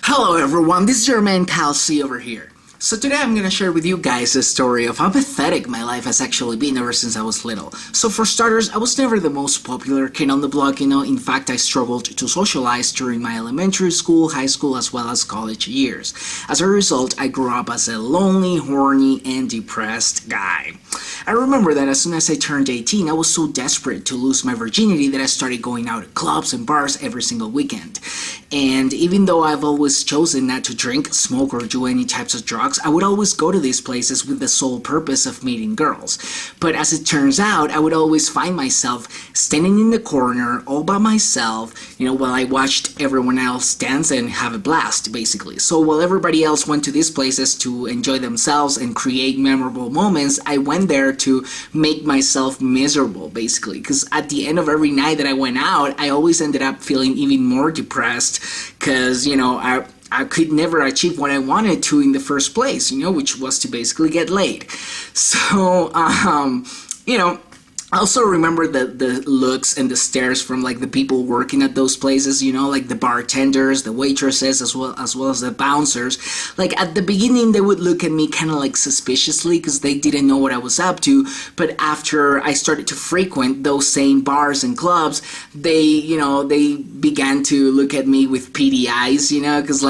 Hello everyone, this is your man 𝐂𝐿𝐶 over here. So today I'm gonna share with you guys a story of how pathetic my life has actually been ever since I was little. So for starters, I was never the most popular kid on the block, In fact, I struggled to socialize during my elementary school, high school, as well as college years. As a result, I grew up as a lonely, horny, and depressed guy. I remember that as soon as I turned 18, I was so desperate to lose my virginity that I started going out to clubs and bars every single weekend. And even though I've always chosen not to drink, smoke, or do any types of drugs, I would always go to these places with the sole purpose of meeting girls. But as it turns out, I would always find myself standing in the corner all by myself, while I watched everyone else dance and have a blast, basically. So while everybody else went to these places to enjoy themselves and create memorable moments, I went there to make myself miserable, basically. Because at the end of every night that I went out, I always ended up feeling even more depressed because, I could never achieve what I wanted to in the first place, which was to basically get laid. So, I also remember the looks and the stares from the people working at those places, like the bartenders, the waitresses, as well as the bouncers. At the beginning, they would look at me kind of suspiciously because they didn't know what I was up to. But after I started to frequent those same bars and clubs, they began to look at me with pity eyes, because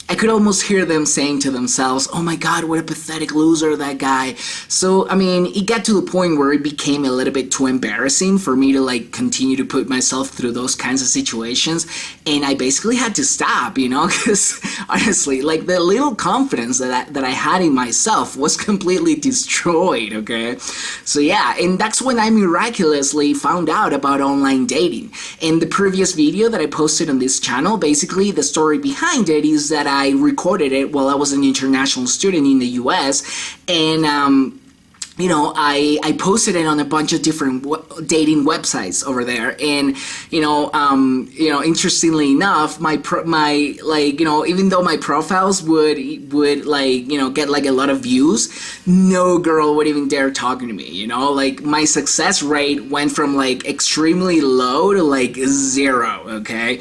I could almost hear them saying to themselves, "Oh my God, what a pathetic loser, that guy." So, it got to the point where it became a little bit too embarrassing for me to continue to put myself through those kinds of situations. And I basically had to stop, because honestly, the little confidence that I had in myself was completely destroyed, okay? So yeah, and that's when I miraculously found out about online dating. In the previous video that I posted on this channel, basically the story behind it is that I recorded it while I was an international student in the US, and I posted it on a bunch of different dating websites over there, and interestingly enough, even though my profiles would get a lot of views, no girl would even dare talking to me. My success rate went from extremely low to 0. Okay,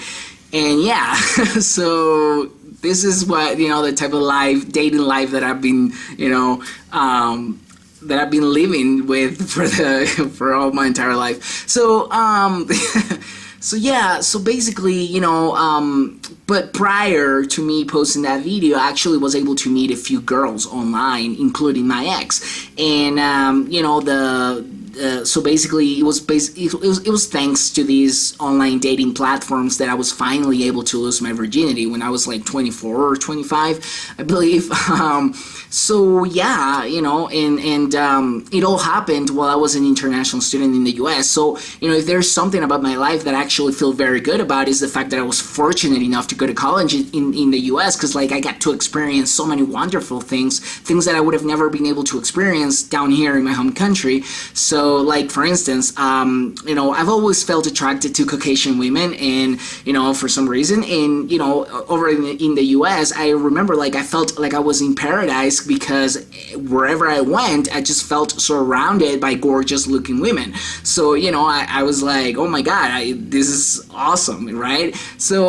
and yeah, so this is what the type of dating life that I've been that I've been living with for all my entire life. So so basically, but prior to me posting that video, I actually was able to meet a few girls online, including my ex, and so basically, it was thanks to these online dating platforms that I was finally able to lose my virginity when I was 24 or 25, I believe. So yeah, and it all happened while I was an international student in the US. So if there's something about my life that I actually feel very good about, is the fact that I was fortunate enough to go to college in the US, because I got to experience so many wonderful things that I would have never been able to experience down here in my home country. So for instance, I've always felt attracted to Caucasian women, and for some reason, and over in the US, I remember I felt like I was in paradise, because wherever I went, I just felt surrounded by gorgeous looking women. So I was like, oh my God, this is awesome, right? So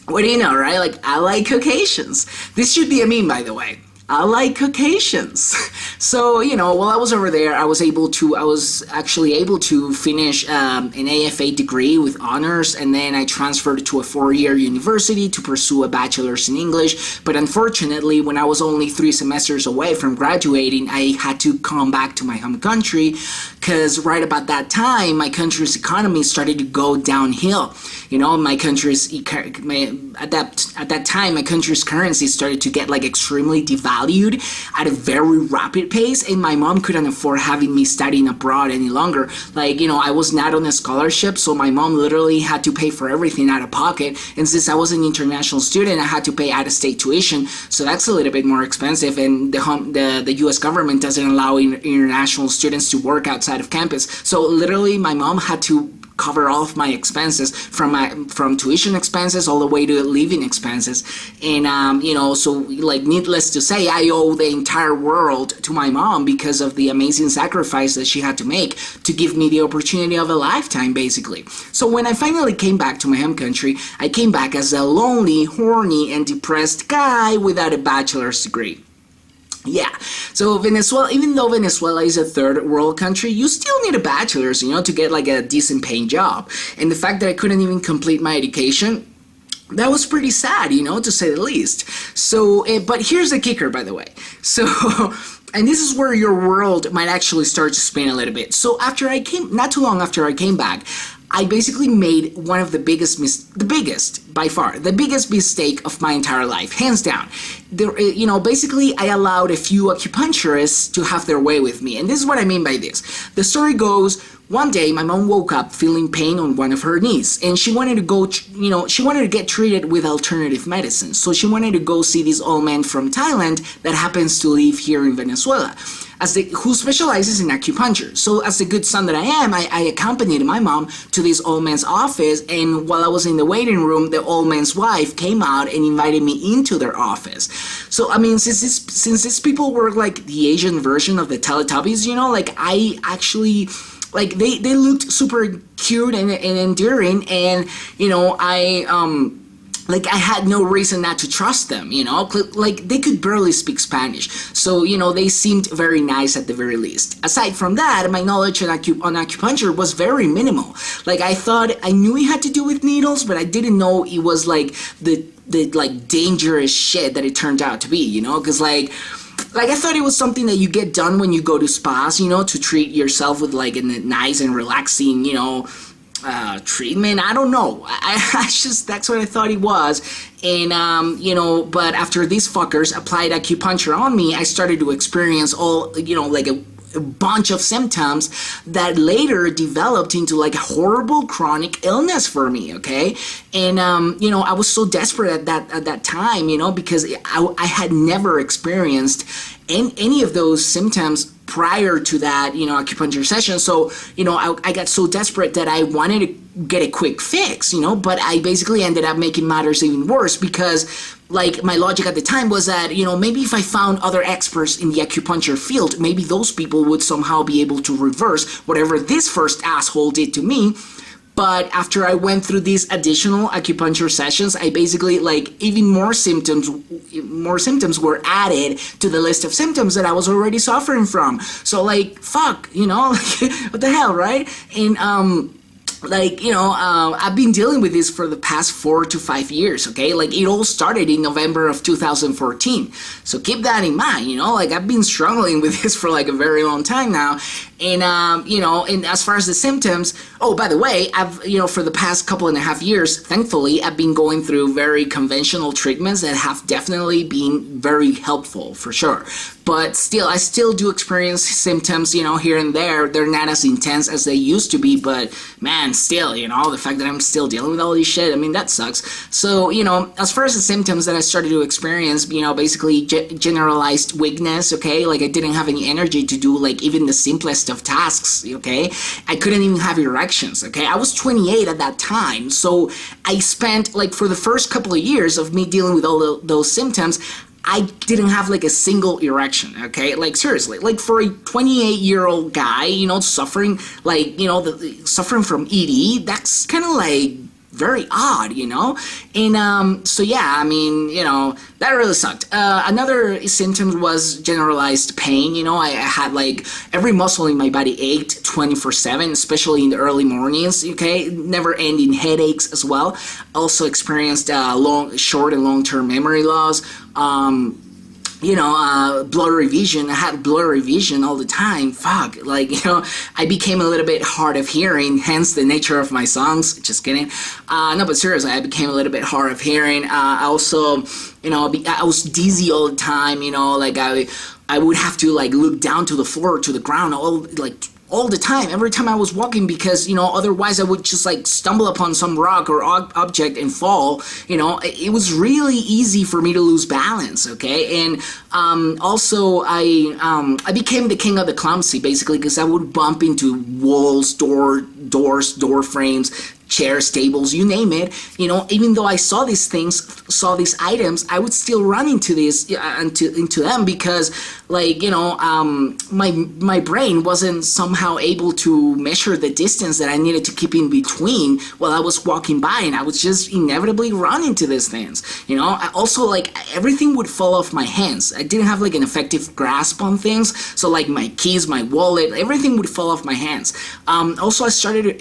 what do you know, right? I like Caucasians. This should be a meme, by the way. I like Caucasians. So, while I was over there, I was actually able to finish an AFA degree with honors, and then I transferred to a 4-year university to pursue a bachelor's in English. But unfortunately, when I was only 3 semesters away from graduating, I had to come back to my home country, because right about that time, my country's economy started to go downhill. My country's at that time, my country's currency started to get extremely devalued at a very rapid pace, and my mom couldn't afford having me studying abroad any longer. I was not on a scholarship, so my mom literally had to pay for everything out of pocket, and since I was an international student, I had to pay out-of-state tuition, so that's a little bit more expensive, and the US government doesn't allow international students to work outside of campus. So literally, my mom had to cover all of my expenses from tuition expenses all the way to living expenses. And you know, so like needless to say, I owe the entire world to my mom because of the amazing sacrifice that she had to make to give me the opportunity of a lifetime, basically. So when I finally came back to my home country, I came back as a lonely, horny, and depressed guy without a bachelor's degree. Yeah, so Venezuela, even though Venezuela is a third world country, you still need a bachelor's, you know, to get like a decent paying job. And the fact that I couldn't even complete my education, that was pretty sad, you know, to say the least. So, but here's the kicker, by the way. So, and this is where your world might actually start to spin a little bit. So after I came, not too long after I came back, I basically made one of the biggest by far, the biggest mistake of my entire life, hands down. You know, basically I allowed a few acupuncturists to have their way with me. And this is what I mean by this. The story goes, one day my mom woke up feeling pain on one of her knees, and she wanted to go, you know, she wanted to get treated with alternative medicine. So she wanted to go see this old man from Thailand that happens to live here in Venezuela, who specializes in acupuncture. So as the good son that I am, I accompanied my mom to this old man's office, and while I was in the waiting room, the old man's wife came out and invited me into their office. So I mean, since these people were like the Asian version of the Teletubbies, you know, like I actually, like they looked super cute and endearing, and you know, like I had no reason not to trust them, you know, like they could barely speak Spanish. So, you know, they seemed very nice at the very least. Aside from that, my knowledge on acupuncture was very minimal. Like I thought I knew it had to do with needles, but I didn't know it was like the like dangerous shit that it turned out to be, you know, because like I thought it was something that you get done when you go to spas, you know, to treat yourself with like a nice and relaxing, you know, treatment. I don't know. I just, that's what I thought it was. And, you know, but after these fuckers applied acupuncture on me, I started to experience all, you know, like a bunch of symptoms that later developed into like a horrible chronic illness for me, okay? And, you know, I was so desperate at that time, you know, because I had never experienced any of those symptoms prior to that, you know, acupuncture session. So, you know, I got so desperate that I wanted to get a quick fix, you know, but I basically ended up making matters even worse because, like, my logic at the time was that, you know, maybe if I found other experts in the acupuncture field, maybe those people would somehow be able to reverse whatever this first asshole did to me. But after I went through these additional acupuncture sessions, I basically, like, even more symptoms were added to the list of symptoms that I was already suffering from. So, like, fuck, you know, what the hell, right? And, like, you know, I've been dealing with this for the past 4 to 5 years, okay? Like, it all started in November of 2014. So keep that in mind, you know? Like, I've been struggling with this for, like, a very long time now. And, you know, and as far as the symptoms, oh, by the way, you know, for the past couple and a half years, thankfully, I've been going through very conventional treatments that have definitely been very helpful, for sure. But still, I still do experience symptoms, you know, here and there. They're not as intense as they used to be, but man, still, you know, the fact that I'm still dealing with all this shit, I mean, that sucks. So, you know, as far as the symptoms that I started to experience, you know, basically generalized weakness, okay? Like, I didn't have any energy to do, like, even the simplest of tasks, okay? I couldn't even have erections, okay? I was 28 at that time, so I spent, like, for the first couple of years of me dealing with all those symptoms, I didn't have like a single erection, okay? Like, seriously, like for a 28-year-old guy, you know, suffering, like, you know, suffering from ED, that's kind of like very odd, you know? And so yeah, I mean, you know, that really sucked. Another symptom was generalized pain. You know, I had like every muscle in my body ached 24/7, especially in the early mornings, okay? Never ending headaches as well. Also experienced short and long-term memory loss. You know, blurry vision. I had blurry vision all the time. Fuck, like, you know, I became a little bit hard of hearing, hence the nature of my songs. Just kidding. No, but seriously, I became a little bit hard of hearing. I also, you know, I was dizzy all the time, you know, like I would have to like look down to the floor, to the ground, all the time, every time I was walking, because, you know, otherwise I would just like stumble upon some rock or object and fall. You know, it was really easy for me to lose balance, okay? And also I became the king of the clumsy, basically, because I would bump into walls, doors, door frames, chairs, tables, you name it. Even though I saw these things, saw these items, I would still run into them because, my brain wasn't somehow able to measure the distance that I needed to keep in between while I was walking by, and I would just inevitably run into these things. I also, everything would fall off my hands. I didn't have an effective grasp on things, so my keys, my wallet, everything would fall off my hands. Also, I started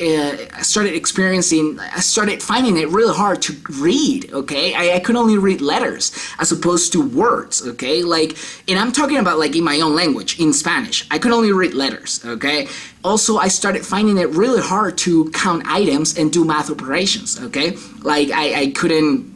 finding it really hard to read, okay? I could only read letters as opposed to words, okay? And I'm talking about in my own language, in Spanish. I could only read letters, okay? Also, I started finding it really hard to count items and do math operations, okay? I couldn't...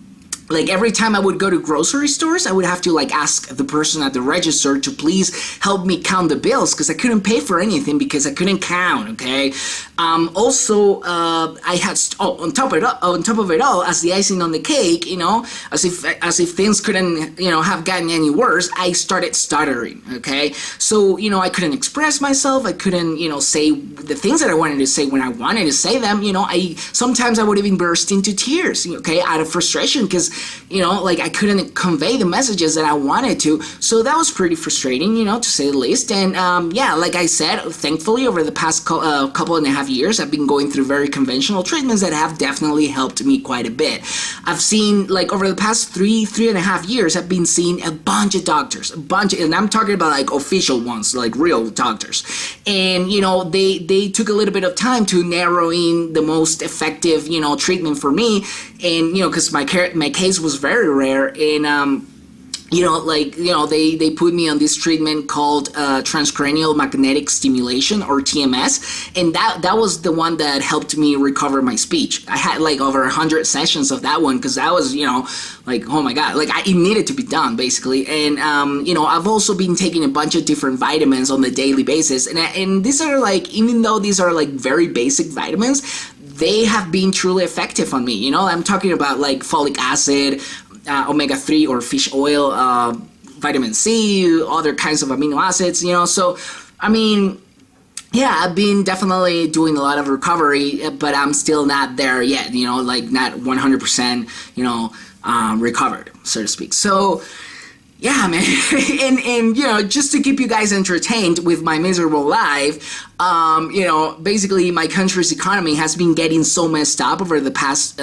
every time I would go to grocery stores, I would have to ask the person at the register to please help me count the bills because I couldn't pay for anything because I couldn't count. Okay. Also, I had on top of it all, as the icing on the cake, as if things couldn't have gotten any worse, I started stuttering. Okay. So I couldn't express myself. I couldn't say the things that I wanted to say when I wanted to say them. Sometimes I would even burst into tears. Okay, out of frustration because I couldn't convey the messages that I wanted to. So that was pretty frustrating, to say the least. And like I said, thankfully over the past couple and a half years, I've been going through very conventional treatments that have definitely helped me quite a bit. I've seen over the past three and a half years, I've been seeing a bunch of doctors, and I'm talking about official ones, real doctors. And they took a little bit of time to narrow in the most effective treatment for me. And because my case was very rare, and they put me on this treatment called transcranial magnetic stimulation, or TMS, and that was the one that helped me recover my speech. I had over 100 sessions of that one because that was oh my god, it needed to be done basically. And I've also been taking a bunch of different vitamins on the daily basis, and these are even though these are very basic vitamins, they have been truly effective on me. I'm talking about folic acid, omega-3 or fish oil, vitamin C, other kinds of amino acids, So, I've been definitely doing a lot of recovery, but I'm still not there yet, not 100%, recovered, so to speak. So, yeah, man, and just to keep you guys entertained with my miserable life, basically my country's economy has been getting so messed up over the past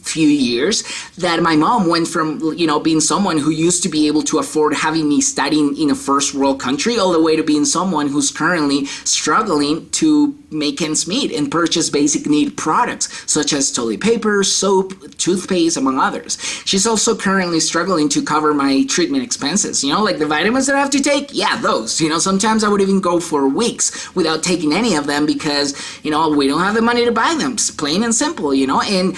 few years that my mom went from, being someone who used to be able to afford having me studying in a first world country all the way to being someone who's currently struggling to make ends meet and purchase basic need products such as toilet paper, soap, toothpaste, among others. She's also currently struggling to cover my treatment expenses, the vitamins that I have to take, those, sometimes I would even go for weeks without taking any of them because, we don't have the money to buy them, it's plain and simple, and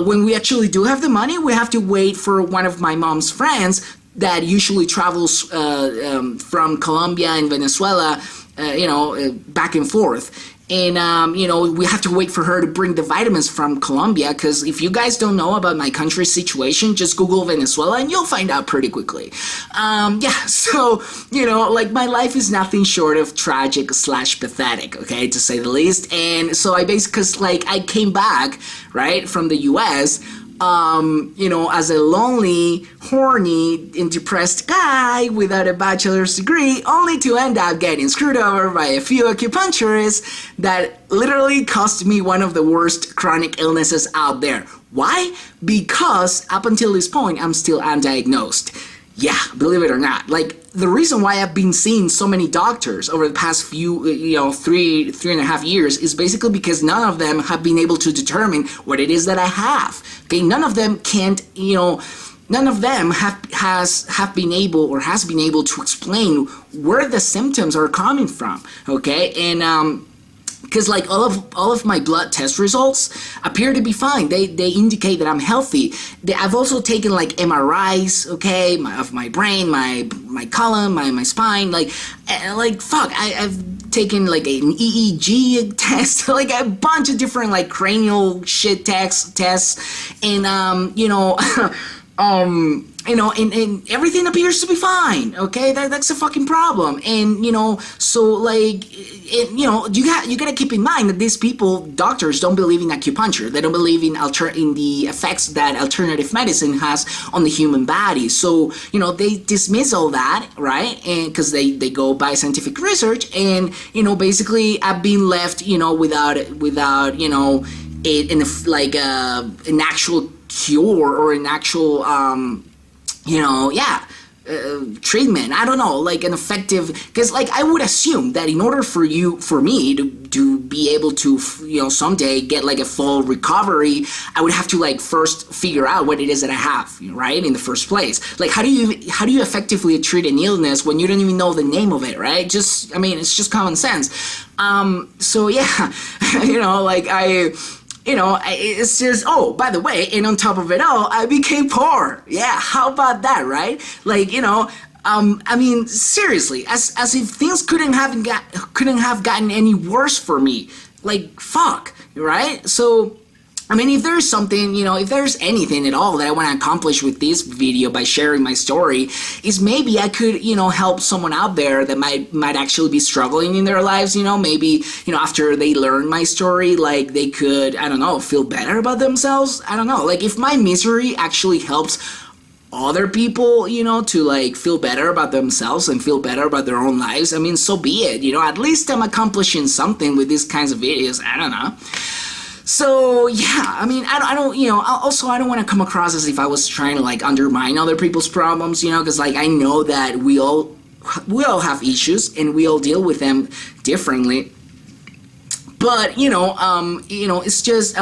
when we actually do have the money, we have to wait for one of my mom's friends that usually travels from Colombia and Venezuela, back and forth. And, we have to wait for her to bring the vitamins from Colombia, because if you guys don't know about my country's situation, just Google Venezuela and you'll find out pretty quickly. So, my life is nothing short of tragic / pathetic, okay, to say the least. And so I basically, because, I came back, right, from the U.S., as a lonely, horny, and depressed guy without a bachelor's degree, only to end up getting screwed over by a few acupuncturists that literally cost me one of the worst chronic illnesses out there. Why? Because up until this point, I'm still undiagnosed. Yeah, believe it or not. The reason why I've been seeing so many doctors over the past few, three and a half years is basically because none of them have been able to determine what it is that I have. Okay, none of them can't, none of them has been able to explain where the symptoms are coming from. Okay, and because all of my blood test results appear to be fine. They indicate that I'm healthy. I've also taken MRIs, okay, of my brain, my colon, my spine. I've taken an EEG test, a bunch of different cranial shit tests, and you know, and everything appears to be fine. Okay, that's a fucking problem. And you know, so like, you know, you gotta keep in mind that these people, doctors, don't believe in acupuncture. They don't believe in the effects that alternative medicine has on the human body. So you know, they dismiss all that, right? And because they go by scientific research, and you know, basically, I've been left, you know, without you know, an actual cure or an actual you know, treatment. I don't know, like an effective, because like I would assume that in order for me to be able to, you know, someday get like a full recovery, I would have to like first figure out what it is that I have, right, in the first place. Like how do you effectively treat an illness when you don't even know the name of it, right? Just, I mean, it's just common sense. So yeah, you know, like you know, it's just, oh, by the way, and on top of it all, I became poor. Yeah, how about that, right? Like, you know, I mean, seriously, as if things couldn't have gotten any worse for me. Like, fuck, right? So, I mean, if there's something, you know, if there's anything at all that I want to accomplish with this video by sharing my story, is maybe I could, you know, help someone out there that might actually be struggling in their lives, you know, maybe, you know, after they learn my story, like they could, I don't know, feel better about themselves. I don't know, like if my misery actually helps other people, you know, to like feel better about themselves and feel better about their own lives, I mean, so be it, you know, at least I'm accomplishing something with these kinds of videos. I don't know. So yeah, I mean, I don't, you know, also I don't want to come across as if I was trying to like undermine other people's problems, you know, because like I know that we all have issues and we all deal with them differently. But you know, it's just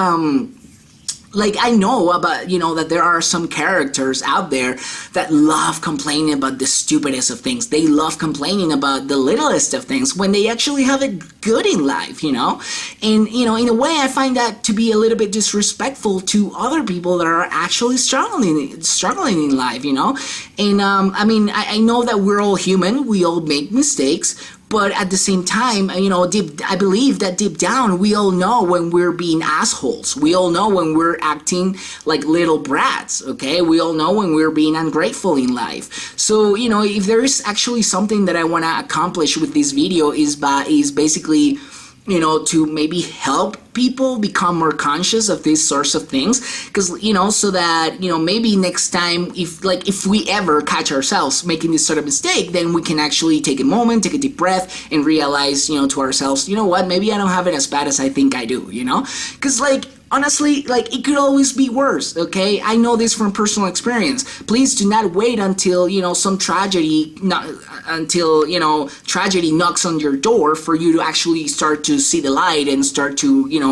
like I know about, you know, that there are some characters out there that love complaining about the stupidest of things. They love complaining about the littlest of things when they actually have it good in life, you know? And, you know, in a way I find that to be a little bit disrespectful to other people that are actually struggling in life, you know? And, I mean, I know that we're all human. We all make mistakes. But at the same time, you know, I believe that deep down, we all know when we're being assholes. We all know when we're acting like little brats, okay? We all know when we're being ungrateful in life. So, you know, if there is actually something that I want to accomplish with this video is basically, you know, to maybe help people become more conscious of these sorts of things, because, you know, so that, you know, maybe next time, if we ever catch ourselves making this sort of mistake, then we can actually take a moment, take a deep breath, and realize, you know, to ourselves, you know what, maybe I don't have it as bad as I think I do, you know? Because, like, honestly, like, it could always be worse, okay? I know this from personal experience. Please do not wait until, you know, some tragedy, you know, tragedy knocks on your door for you to actually start to see the light and start to, you know,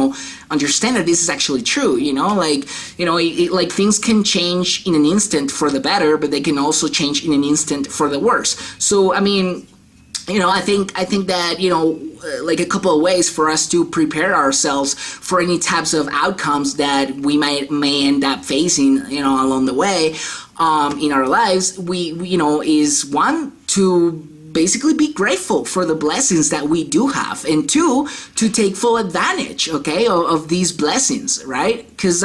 understand that this is actually true, you know? Like, you know, like, things can change in an instant for the better, but they can also change in an instant for the worse. So, I mean, you know, I think that, you know, like a couple of ways for us to prepare ourselves for any types of outcomes that we may end up facing, you know, along the way in our lives, you know, is one, to basically be grateful for the blessings that we do have, and two, to take full advantage, okay, of these blessings, right? Because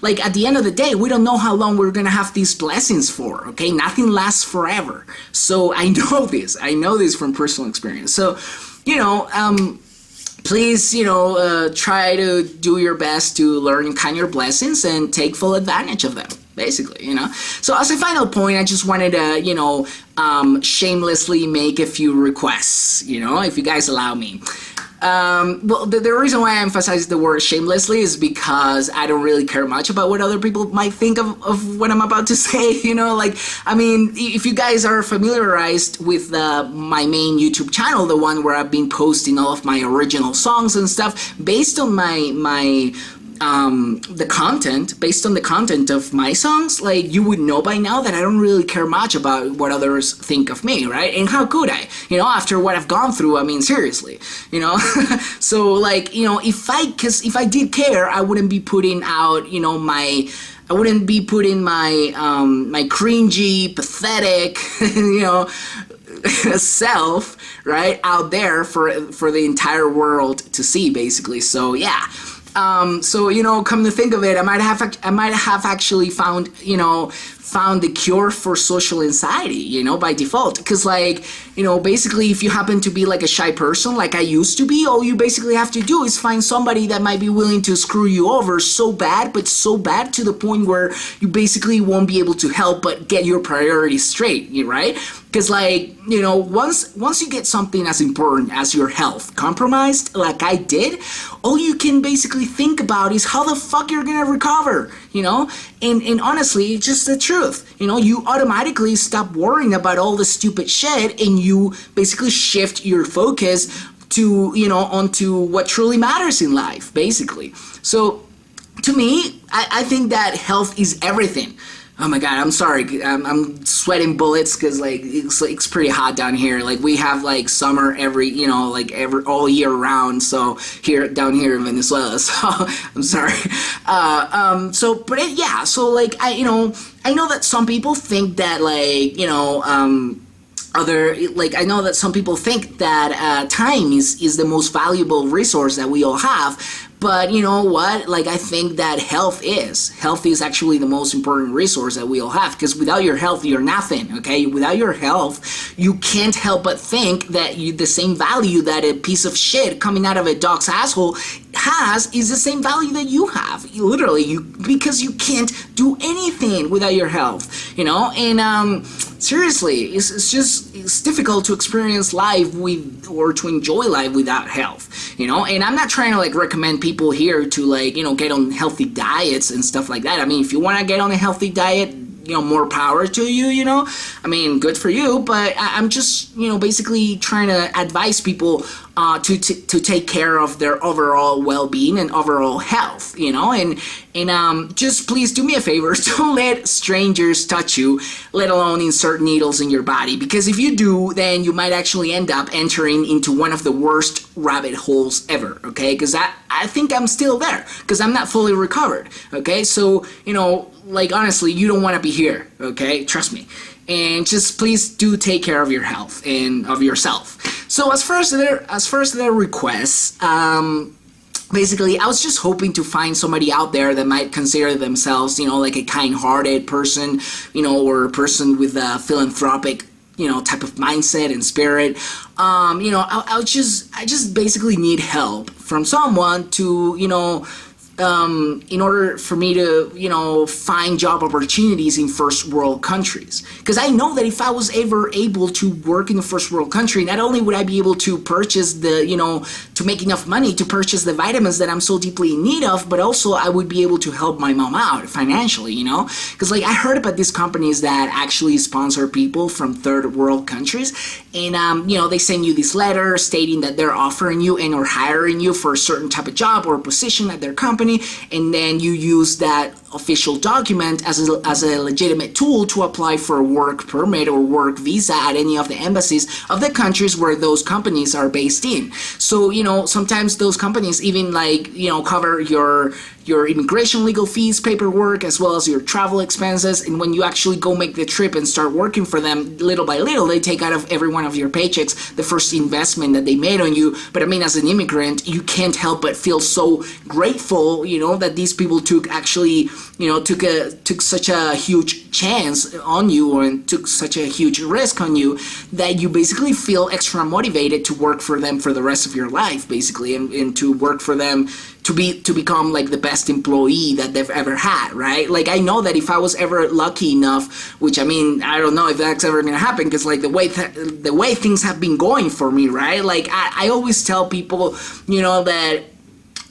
like at the end of the day, we don't know how long we're gonna have these blessings for, okay? Nothing lasts forever. So I know this from personal experience. So, you know, please, you know, try to do your best to learn and count your blessings and take full advantage of them, basically, you know. So as a final point, I just wanted to, you know, shamelessly make a few requests, you know, if you guys allow me. Well, the reason why I emphasize the word shamelessly is because I don't really care much about what other people might think of what I'm about to say, you know, like, I mean, if you guys are familiarized with my main YouTube channel, the one where I've been posting all of my original songs and stuff, based on based on the content of my songs, like, you would know by now that I don't really care much about what others think of me, right? And how could I? You know, after what I've gone through, I mean, seriously, you know? So, like, you know, if I did care, I wouldn't be putting out, you know, my cringy, pathetic, you know, self, right, out there for the entire world to see, basically. So, yeah. So, you know, come to think of it, I might have actually found, you know, found the cure for social anxiety, you know, by default. Because, like, you know, basically, if you happen to be like a shy person, like I used to be, all you basically have to do is find somebody that might be willing to screw you over so bad, but so bad to the point where you basically won't be able to help but get your priorities straight, right? Because, like, you know, once you get something as important as your health compromised, like I did, all you can basically think about is how the fuck you're gonna recover, you know? And honestly, it's just the truth. You know, you automatically stop worrying about all the stupid shit and you basically shift your focus to, you know, onto what truly matters in life, basically. So, to me, I think that health is everything. Oh my God, I'm sorry. I'm sweating bullets because, like, it's pretty hot down here. Like, we have like summer all year round. So down here in Venezuela. So I'm sorry. So like I know that some people think that, like, you know, I know that some people think that time is the most valuable resource that we all have. But you know what? Like, I think that health is actually the most important resource that we all have, because without your health, you're nothing, okay? Without your health, you can't help but think that the same value that a piece of shit coming out of a dog's asshole has is the same value that you have, literally, because you can't do anything without your health, you know? And seriously, it's difficult to experience life or to enjoy life without health, you know? And I'm not trying to, like, recommend people here to, like, you know, get on healthy diets and stuff like that. I mean, if you want to get on a healthy diet, you know, more power to you, you know? I mean, good for you, but I'm just, you know, basically trying to advise people to take care of their overall well-being and overall health, you know? And just please do me a favor, don't let strangers touch you, let alone insert needles in your body, because if you do, then you might actually end up entering into one of the worst rabbit holes ever, okay? Because I think I'm still there, because I'm not fully recovered, okay? So, you know, like, honestly, you don't want to be here, okay? Trust me. And just please do take care of your health and of yourself. So as far as their requests, basically, I was just hoping to find somebody out there that might consider themselves, you know, like a kind-hearted person, you know, or a person with a philanthropic, you know, type of mindset and spirit. You know, I just basically need help from someone to, you know, in order for me to, you know, find job opportunities in first world countries. Because I know that if I was ever able to work in a first world country, not only would I be able to purchase to make enough money to purchase the vitamins that I'm so deeply in need of, but also I would be able to help my mom out financially, you know? Because, like, I heard about these companies that actually sponsor people from third world countries, and, you know, they send you this letter stating that they're offering you and or hiring you for a certain type of job or position at their company, and then you use that official document as a legitimate tool to apply for a work permit or work visa at any of the embassies of the countries where those companies are based in. So, you know, sometimes those companies even, like, you know, cover your immigration legal fees, paperwork, as well as your travel expenses. And when you actually go make the trip and start working for them, little by little, they take out of every one of your paychecks the first investment that they made on you. But I mean, as an immigrant, you can't help but feel so grateful, you know, that these people took such a huge chance on you and took such a huge risk on you that you basically feel extra motivated to work for them for the rest of your life, basically, and to work for them to become like the best employee that they've ever had, right? Like, I know that if I was ever lucky enough, which, I mean, I don't know if that's ever gonna happen, because, like, the way things have been going for me, right? Like, I always tell people, you know, that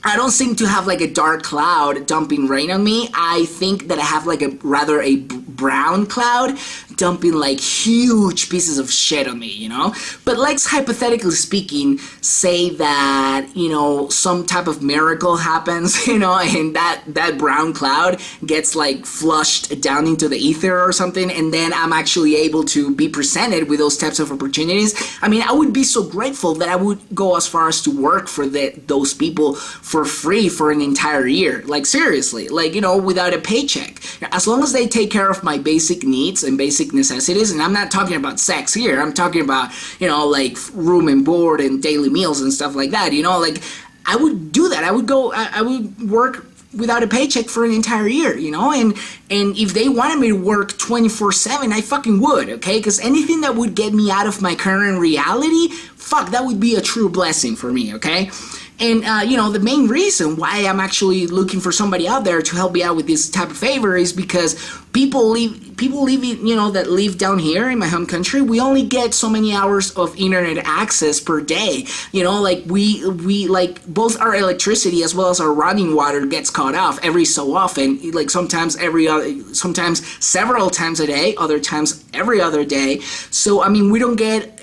I don't seem to have like a dark cloud dumping rain on me. I think that I have like a brown cloud dumping like huge pieces of shit on me, you know? But let's, hypothetically speaking, say that, you know, some type of miracle happens, you know, and that brown cloud gets like flushed down into the ether or something, and then I'm actually able to be presented with those types of opportunities. I mean, I would be so grateful that I would go as far as to work for those people for free for an entire year. Like, seriously, like, you know, without a paycheck. As long as they take care of my basic needs and basic necessities, and I'm not talking about sex here, I'm talking about, you know, like room and board and daily meals and stuff like that, you know, like, I would do that. I would work without a paycheck for an entire year, you know, and if they wanted me to work 24/7, I fucking would, okay, because anything that would get me out of my current reality, fuck, that would be a true blessing for me, okay. And, you know, the main reason why I'm actually looking for somebody out there to help me out with this type of favor is because people living, you know, that live down here in my home country, we only get so many hours of internet access per day. You know, like we like both our electricity as well as our running water gets cut off every so often, like sometimes several times a day, other times every other day. So, I mean, we don't get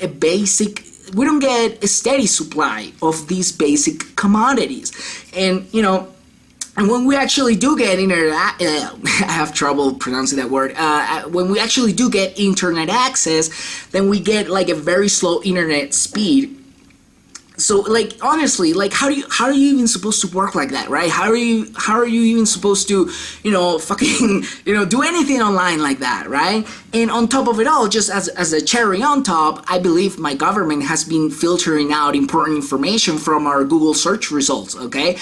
a steady supply of these basic commodities. And, you know, and when we actually do get internet, I have trouble pronouncing that word. When we actually do get internet access, then we get like a very slow internet speed. So, like, honestly, like, how are you even supposed to work like that, right? How are you even supposed to, you know, fucking, you know, do anything online like that, right? And on top of it all, just as a cherry on top, I believe my government has been filtering out important information from our Google search results, okay?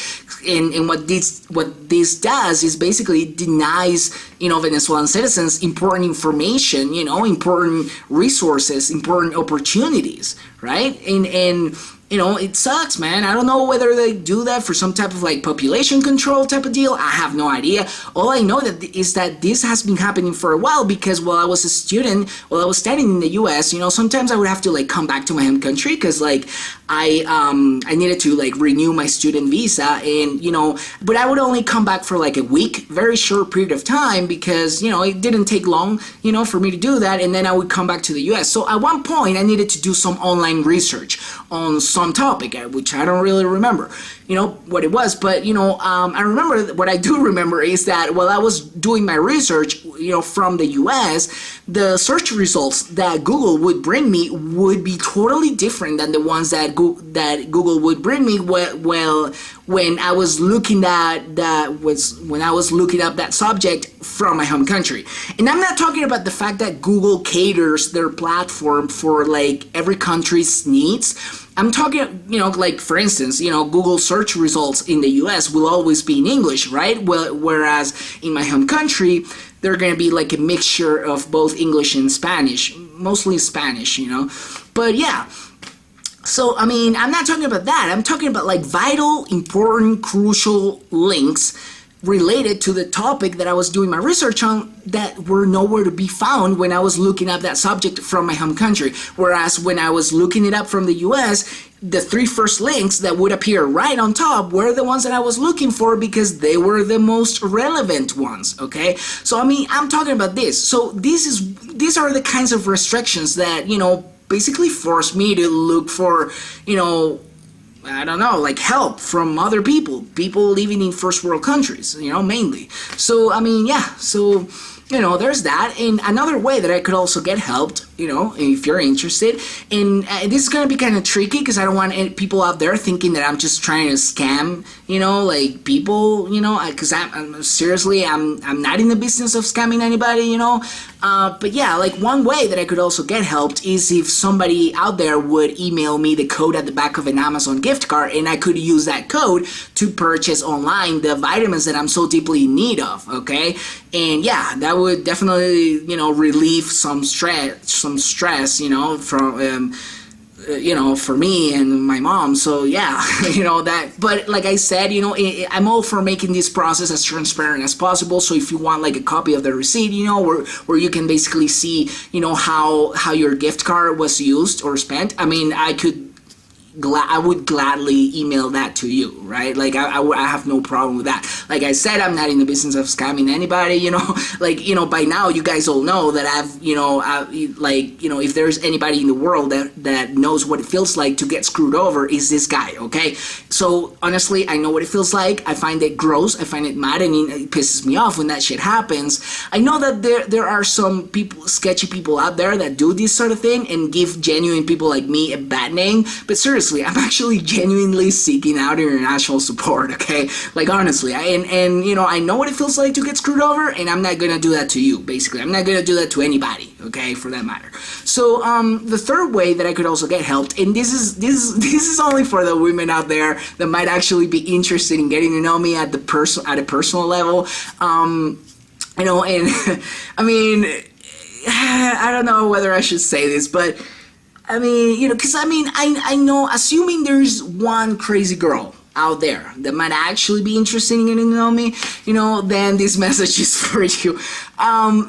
And what this does is basically denies, you know, Venezuelan citizens important information, you know, important resources, important opportunities, right? And you know, it sucks, man. I don't know whether they do that for some type of like population control type of deal. I have no idea. All I know is that this has been happening for a while because while I was a student, while I was studying in the US, you know, sometimes I would have to like come back to my home country because like I needed to like renew my student visa, and you know, but I would only come back for like a week, very short period of time, because you know it didn't take long, you know, for me to do that, and then I would come back to the US. So at one point I needed to do some online research on some topic, which I don't really remember, you know, what it was, but you know, I remember, what I do remember is that while I was doing my research, you know, from the US, the search results that Google would bring me would be totally different than the ones that Google would bring me when I was looking up that subject from my home country. And I'm not talking about the fact that Google caters their platform for like every country's needs. I'm talking, you know, like for instance, you know, Google search results in the US will always be in English, right? Whereas in my home country, they're going to be like a mixture of both English and Spanish, mostly Spanish, you know. But yeah. So, I mean, I'm not talking about that. I'm talking about like vital, important, crucial links related to the topic that I was doing my research on that were nowhere to be found when I was looking up that subject from my home country. Whereas when I was looking it up from the US, the three first links that would appear right on top were the ones that I was looking for because they were the most relevant ones, okay? So, I mean, I'm talking about this. So, these are the kinds of restrictions that, you know, basically forced me to look for, you know, I don't know, like help from other people living in first world countries, you know, mainly. So, I mean, yeah, so, you know, there's that. And another way that I could also get helped, you know, if you're interested, and this is going to be kind of tricky because I don't want people out there thinking that I'm just trying to scam, you know, like people, you know, because I'm seriously, I'm not in the business of scamming anybody, you know. But yeah, like one way that I could also get helped is if somebody out there would email me the code at the back of an Amazon gift card, and I could use that code to purchase online the vitamins that I'm so deeply in need of, okay? And yeah, that would definitely, you know, relieve some stress, you know, from you know, for me and my mom. So yeah, you know, that, but like I said, you know, I'm all for making this process as transparent as possible. So if you want like a copy of the receipt, you know, where you can basically see, you know, how your gift card was used or spent, I mean, I would gladly email that to you, right? Like I have no problem with that. Like I said, I'm not in the business of scamming anybody, you know. Like, you know, by now you guys all know that I've, you know, like, you know, if there's anybody in the world that knows what it feels like to get screwed over, is this guy, okay? So honestly, I know what it feels like. I find it gross. I find it maddening. It pisses me off when that shit happens. I know that there are some people, sketchy people out there that do this sort of thing and give genuine people like me a bad name, but seriously, I'm actually genuinely seeking out international support, okay? Like, honestly, and you know, I know what it feels like to get screwed over, and I'm not gonna do that to you, basically. I'm not gonna do that to anybody, okay, for that matter. So the third way that I could also get helped, and this is only for the women out there that might actually be interested in getting to know me at a personal level. You know, and I mean, I don't know whether I should say this, but I mean, you know, because I mean, I know, assuming there's one crazy girl out there that might actually be interested in getting to know me, you know, then this message is for you.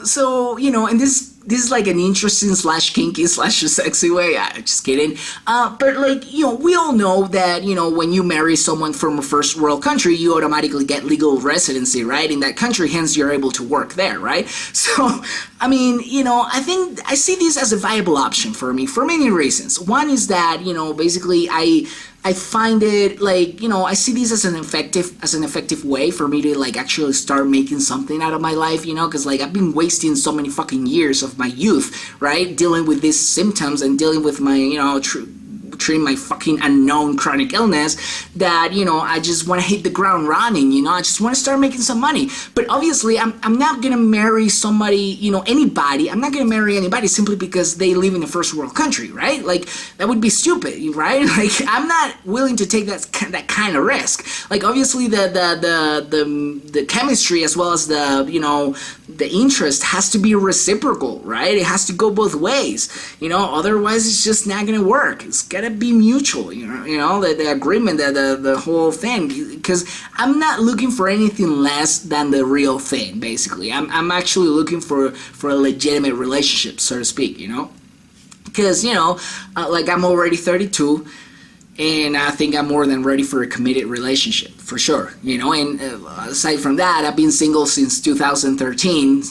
So, you know, and this is like an interesting / kinky / sexy way. Just kidding. But like, you know, we all know that, you know, when you marry someone from a first world country, you automatically get legal residency, right, in that country, hence you're able to work there, right? So, I mean, you know, I think I see this as a viable option for me for many reasons. One is that, you know, basically I find it like, you know, I see this as an effective way for me to like actually start making something out of my life, you know, because like I've been wasting so many fucking years of my youth, right, dealing with these symptoms and dealing with my, you know, treating my fucking unknown chronic illness, that, you know, I just want to hit the ground running, you know, I just want to start making some money. But obviously I'm not gonna marry somebody, you know, anybody. I'm not gonna marry anybody simply because they live in a first world country, right? Like, that would be stupid, right? Like, I'm not willing to take that kind of risk. Like, obviously the chemistry as well as the, you know, the interest has to be reciprocal, right? It has to go both ways, you know, otherwise it's just not gonna work. It's gotta be mutual, you know, the agreement, the whole thing, because I'm not looking for anything less than the real thing, basically. I'm actually looking for a legitimate relationship, so to speak, you know, because, you know, like, I'm already 32, and I think I'm more than ready for a committed relationship, for sure, you know, and aside from that, I've been single since 2013,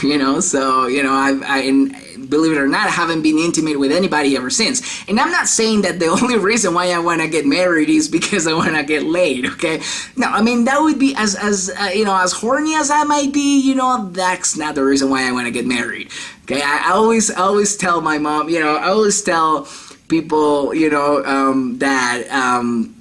you know, so, you know, and believe it or not, I haven't been intimate with anybody ever since. And I'm not saying that the only reason why I want to get married is because I want to get laid, okay? No, I mean, that would be, as you know, as horny as I might be, you know, that's not the reason why I want to get married, okay? I always tell my mom, you know, I always tell people, you know, that I'm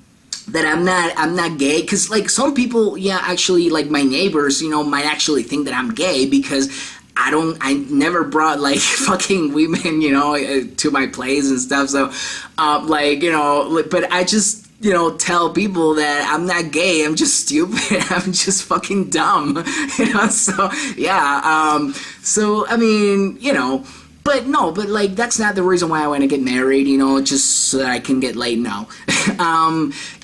not gay, because like some people, yeah, actually, like my neighbors, you know, might actually think that I'm gay because I never brought like fucking women, you know, to my place and stuff. So like, you know, but I just, you know, tell people that I'm not gay, I'm just stupid, I'm just fucking dumb, you know. So yeah, so I mean, you know, but no, but like, that's not the reason why I want to get married, you know, just so that I can get laid. No.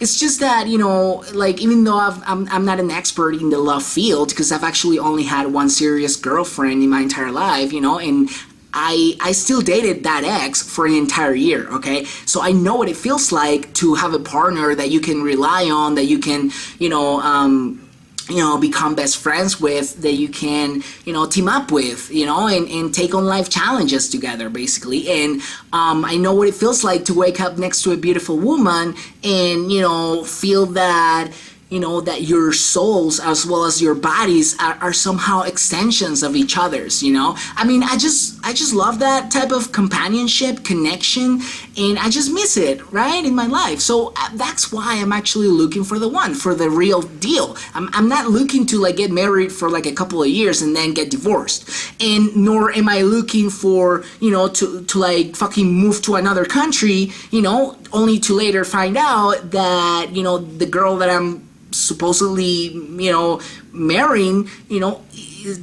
It's just that, you know, like, even though I'm not an expert in the love field, because I've actually only had one serious girlfriend in my entire life, you know, and I still dated that ex for an entire year, okay? So I know what it feels like to have a partner that you can rely on, that you can, you know, become best friends with, that you can, you know, team up with, you know, and take on life challenges together, basically. And I know what it feels like to wake up next to a beautiful woman and, you know, feel that, you know, that your souls as well as your bodies are somehow extensions of each other's, you know. I mean, I just love that type of companionship, connection, and I just miss it, right, in my life. So that's why I'm actually looking for the one, for the real deal. I'm not looking to like get married for like a couple of years and then get divorced, and nor am I looking for, you know, to like fucking move to another country, you know, only to later find out that, you know, the girl that I'm supposedly, you know, marrying, you know,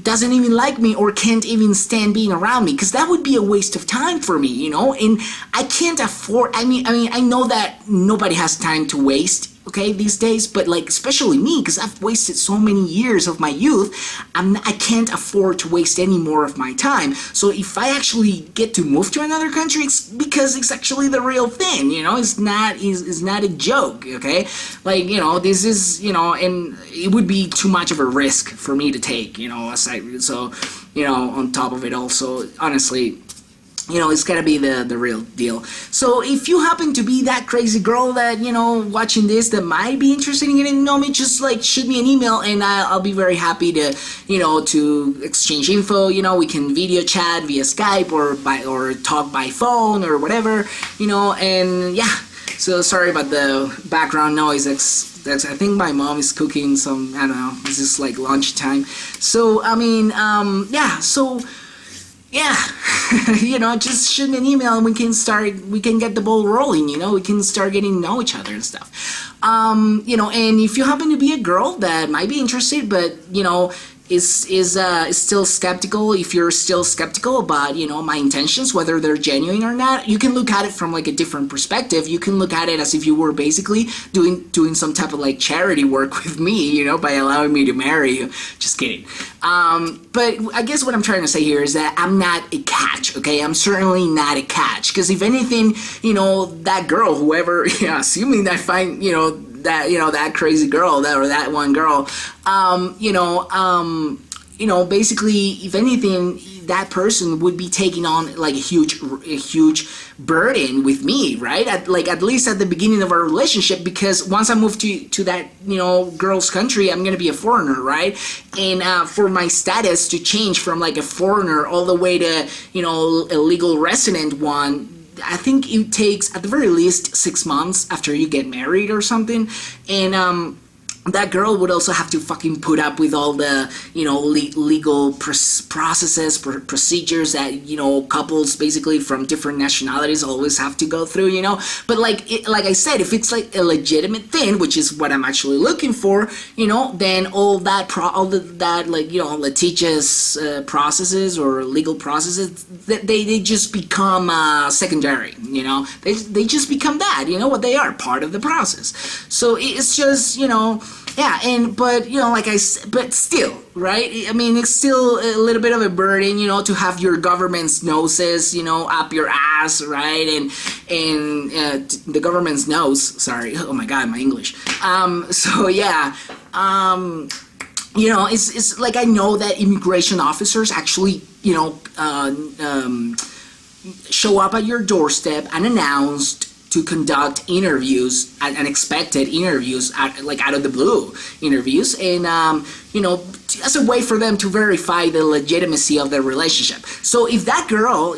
doesn't even like me or can't even stand being around me, because that would be a waste of time for me, you know. And I can't afford, I mean I know that nobody has time to waste, okay, these days, but like, especially me, because I've wasted so many years of my youth, I can't afford to waste any more of my time. So if I actually get to move to another country, it's because it's actually the real thing, you know. It's not a joke, okay? Like, you know, this is, you know, and it would be too much of a risk for me to take, you know, aside, so, you know, on top of it also, honestly, you know, it's gotta be the real deal. So if you happen to be that crazy girl that, you know, watching this, that might be interested in getting to know me, just like shoot me an email and I'll be very happy to, you know, to exchange info. You know, we can video chat via Skype or talk by phone or whatever, you know. And yeah, so sorry about the background noise. I think my mom is cooking some, I don't know, this is like lunchtime. So I mean, yeah, so yeah, just shoot me an email and we can get the ball rolling, we can start getting to know each other and stuff. And if you happen to be a girl that might be interested, but, is still skeptical, if you're still skeptical about, my intentions, whether they're genuine or not, you can look at it from like a different perspective. You can look at it as if you were basically doing some type of like charity work with me, by allowing me to marry you. Just kidding. But I guess what I'm trying to say here is that I'm not a catch, okay? I'm certainly not a catch, because if anything, that girl, whoever, assuming I find, that crazy girl, that one girl, basically, if anything, that person would be taking on like a huge burden with me, right? At least at the beginning of our relationship, because once I move to that, girl's country, I'm gonna be a foreigner, right? And for my status to change from like a foreigner all the way to, a legal resident one, I think it takes at the very least 6 months after you get married or something. And that girl would also have to fucking put up with all the, legal processes, procedures that, couples basically from different nationalities always have to go through, But like I said, if it's like a legitimate thing, which is what I'm actually looking for, then all that litigious processes or legal processes, they just become secondary, They just become that, what they are, part of the process. So it's just, yeah, but like I said, but still, right? I mean, it's still a little bit of a burden, to have your government's noses, up your ass, right? And the government's nose. Sorry, oh my God, my English. So yeah, it's like I know that immigration officers actually, show up at your doorstep unannounced to conduct interviews, unexpected interviews, out of the blue interviews, and as a way for them to verify the legitimacy of their relationship. So if that girl,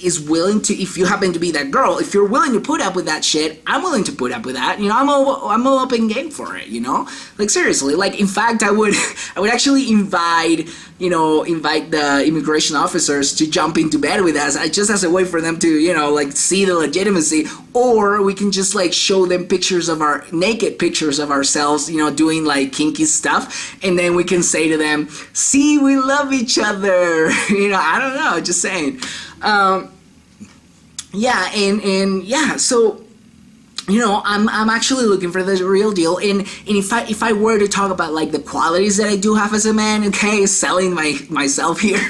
is willing to, if you happen to be that girl, if you're willing to put up with that shit, I'm willing to put up with that. I'm an open game for it. Like seriously. Like in fact, I would actually invite the immigration officers to jump into bed with us, just as a way for them to see the legitimacy. Or we can just show them naked pictures of ourselves, doing kinky stuff, and then we can say to them, "See, we love each other." I don't know, just saying. Yeah, and yeah, so I'm actually looking for the real deal, and if I were to talk about the qualities that I do have as a man, okay, selling myself here,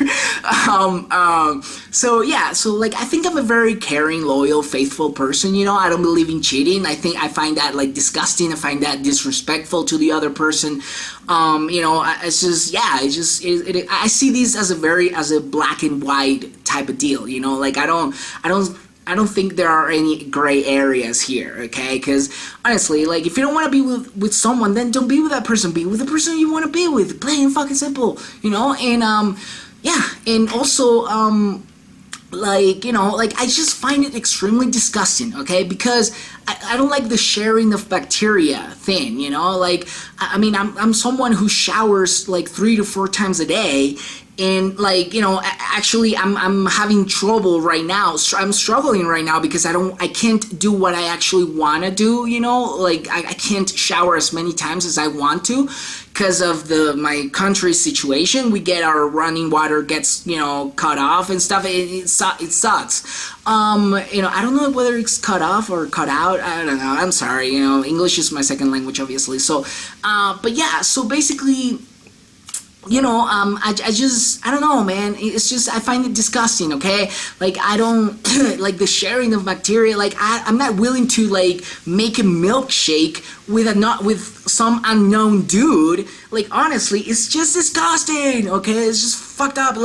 so yeah, so I think I'm a very caring, loyal, faithful person. I don't believe in cheating. I find that disgusting. I find that disrespectful to the other person. It's just, yeah, I see these as a black and white type of deal. I don't think there are any gray areas here, okay? Because honestly, if you don't want to be with someone, then don't be with that person. Be with the person you want to be with. Plain and fucking simple, And yeah, and also I just find it extremely disgusting, okay? Because I don't like the sharing of bacteria thing, I mean, I'm someone who showers 3 to 4 times a day. And actually I'm having trouble right now. I'm struggling right now because I can't do what I actually want to do, I can't shower as many times as I want to because of my country's situation. We get our running water gets, cut off and stuff. It sucks. I don't know whether it's cut off or cut out. I don't know. I'm sorry. English is my second language, obviously. So, but yeah, so basically, I don't know, man. It's just, I find it disgusting, okay? I don't, the sharing of bacteria, I'm not willing to, make a milkshake with some unknown dude. Honestly, it's just disgusting, okay? It's just fucked up.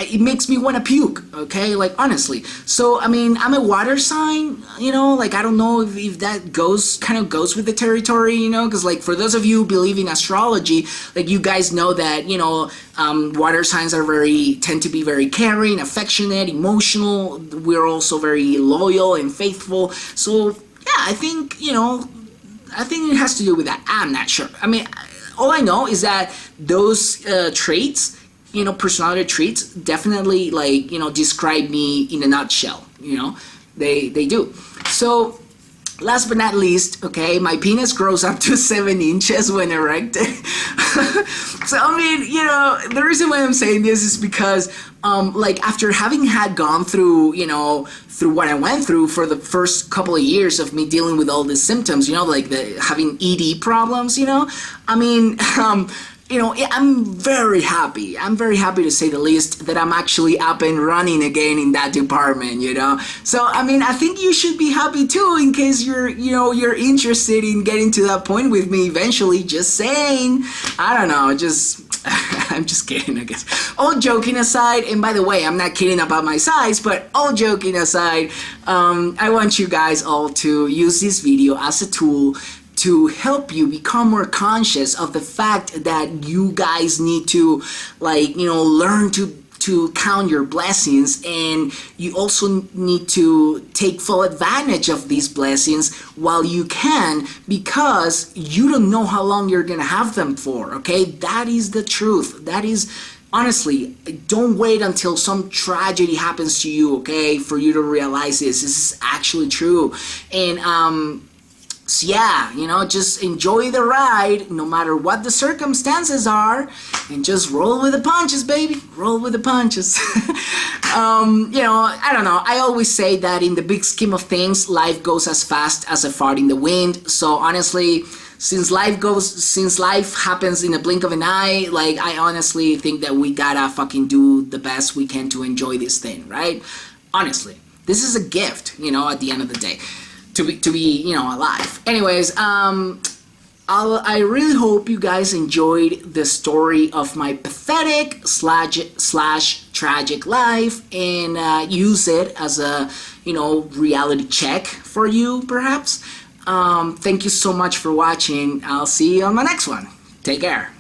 It makes me want to puke, okay? Honestly. So, I mean, I'm a water sign, I don't know if that kind of goes with the territory, because, for those of you who believe in astrology, you guys know that, water signs tend to be very caring, affectionate, emotional. We're also very loyal and faithful. So, yeah, I think it has to do with that. I'm not sure. I mean, all I know is that those traits personality traits definitely like, describe me in a nutshell, they do. So last but not least, okay, my penis grows up to 7 inches when erected. So, I mean, the reason why I'm saying this is because, like, after having gone through, through what I went through for the first couple of years of me dealing with all these symptoms, like having ED problems, I mean, I'm very happy. I'm very happy, to say the least, that I'm actually up and running again in that department, So, I mean, I think you should be happy too, in case you're interested in getting to that point with me eventually. Just saying. I don't know, I'm just kidding, I guess. All joking aside, and by the way, I'm not kidding about my size, but all joking aside, I want you guys all to use this video as a tool to help you become more conscious of the fact that you guys need to, like, learn to count your blessings, and you also need to take full advantage of these blessings while you can, because you don't know how long you're gonna have them for, okay? That is the truth. That is, honestly, don't wait until some tragedy happens to you, okay, for you to realize this. This is actually true. And so yeah, just enjoy the ride no matter what the circumstances are, and just roll with the punches, baby. Roll with the punches. I don't know. I always say that in the big scheme of things, life goes as fast as a fart in the wind. So honestly, since life happens in a blink of an eye, like, I honestly think that we gotta fucking do the best we can to enjoy this thing, right? Honestly, this is a gift, at the end of the day. To be alive. Anyways, I really hope you guys enjoyed the story of my pathetic slash tragic life, and use it as a reality check for you, perhaps. Thank you so much for watching. I'll see you on my next one. Take care.